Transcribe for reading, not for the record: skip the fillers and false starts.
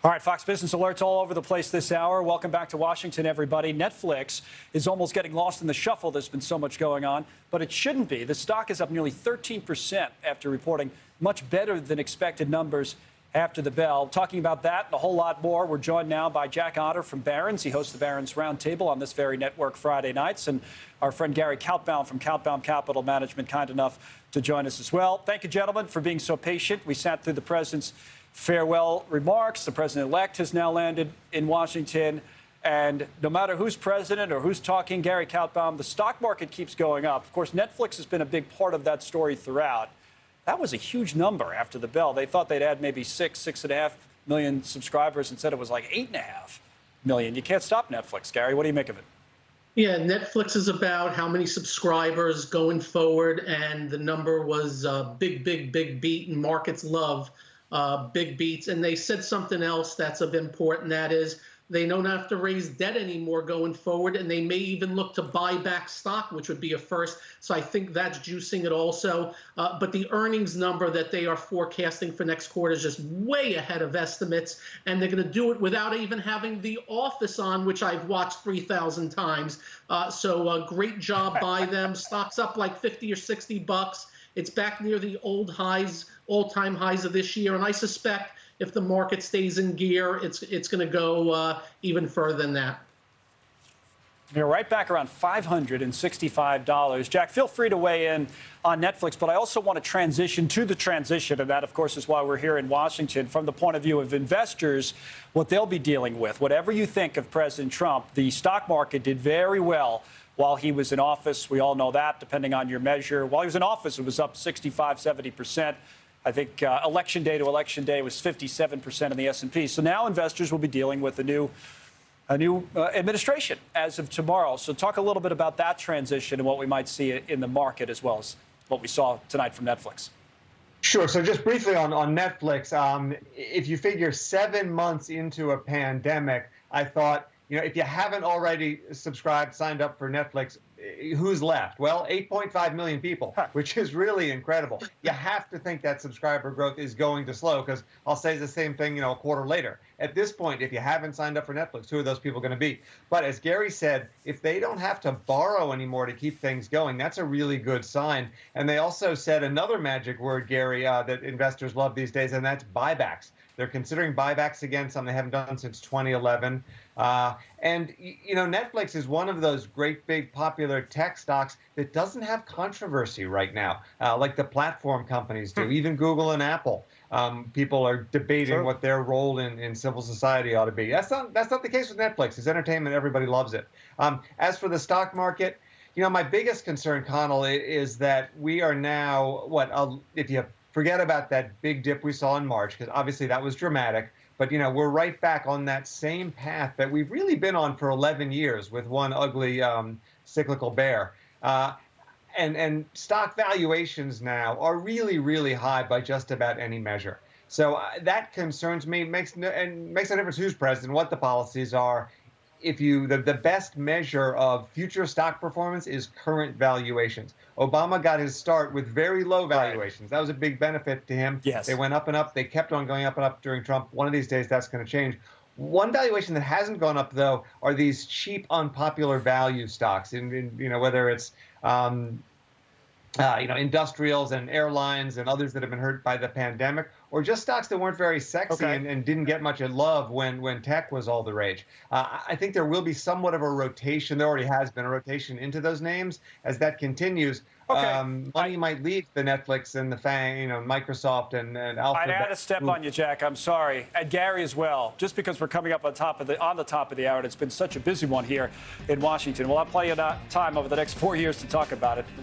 All right, Fox Business Alerts all over the place this hour. Welcome back to Washington, everybody. Netflix is almost getting lost in the shuffle. There's been so much going on, but it shouldn't be. The stock is up nearly 13% after reporting much better than expected numbers after the bell. Talking about that and a whole lot more, we're joined now by Jack Otter from Barron's. He hosts the Barron's Roundtable on this very network Friday nights. And our friend Gary Kaltbaum from Kaltbaum Capital Management, kind enough to join us as well. Thank you, gentlemen, for being so patient. We sat through the president's farewell remarks. The president-elect has now landed in Washington. And no matter who's president or who's talking, Gary Kaltbaum, the stock market keeps going up. Of course, Netflix has been a big part of that story throughout. That was a huge number after the bell. They thought they'd add maybe 6.5 million subscribers. Instead, it was like 8.5 million. You can't stop Netflix, Gary. What do you make of it? Yeah, Netflix is about how many subscribers going forward, and the number was a big beat, and markets love big beats. And they said something else that's of important, that is they don't have to raise debt anymore going forward, and they may even look to buy back stock, which would be a first. So I think that's juicing it also. But the earnings number that they are forecasting for next quarter is just way ahead of estimates, and they're going to do it without even having The Office on, which I've watched 3,000 times. So great job by them. Stock's up like 50 or 60 bucks. It's back near the old highs, all-time highs of this year, and I suspect if the market stays in gear, it's going to go even further than that. You're right back around $565. Jack, feel free to weigh in on Netflix, but I also want to transition to the transition, and that, of course, is why we're here in Washington, from the point of view of investors, what they'll be dealing with. Whatever you think of President Trump, the stock market did very well while he was in office. We all know that, depending on your measure. While he was in office, it was up 65, 70%. I think election day to election day was 57% in the S&P. So now investors will be dealing with a new administration as of tomorrow. So talk a little bit about that transition and what we might see in the market, as well as what we saw tonight from Netflix. Sure. So just briefly on Netflix, if you figure 7 months into a pandemic, I thought, if you haven't already signed up for Netflix, who's left? Well, 8.5 million people, which is really incredible. You have to think that subscriber growth is going to slow, because I'll say the same thing, a quarter later. At this point, if you haven't signed up for Netflix, who are those people going to be? But as Gary said, if they don't have to borrow anymore to keep things going, that's a really good sign. And they also said another magic word, Gary, that investors love these days, and that's buybacks. They're considering buybacks again, something they haven't done since 2011. And Netflix is one of those great, big, popular tech stocks that doesn't have controversy right now, like the platform companies do, even Google and Apple. People are debating what their role in civil society ought to be. That's not the case with Netflix. It's entertainment. Everybody loves it. As for the stock market, my biggest concern, Connell, is that we are now, if you forget about that big dip we saw in March, because obviously that was dramatic. But, we're right back on that same path that we've really been on for 11 years with one ugly cyclical bear. And stock valuations now are really, really high by just about any measure. So that concerns me. It makes no difference who's president, what the policies are. The best measure of future stock performance is current valuations. Obama got his start with very low valuations. That was a big benefit to him. Yes. They went up and up. They kept on going up and up during Trump. One of these days, that's going to change. One valuation that hasn't gone up, though, are these cheap, unpopular value stocks. Whether it's industrials and airlines and others that have been hurt by the pandemic, or just stocks that weren't very sexy and didn't get much love when tech was all the rage. I think there will be somewhat of a rotation. There already has been a rotation into those names. As that continues, money might leave the Netflix and the FANG, Microsoft and Alphabet. I had to step on you, Jack. I'm sorry. And Gary as well, just because we're coming up on the top of the hour, and it's been such a busy one here in Washington. We'll have plenty of time over the next 4 years to talk about it.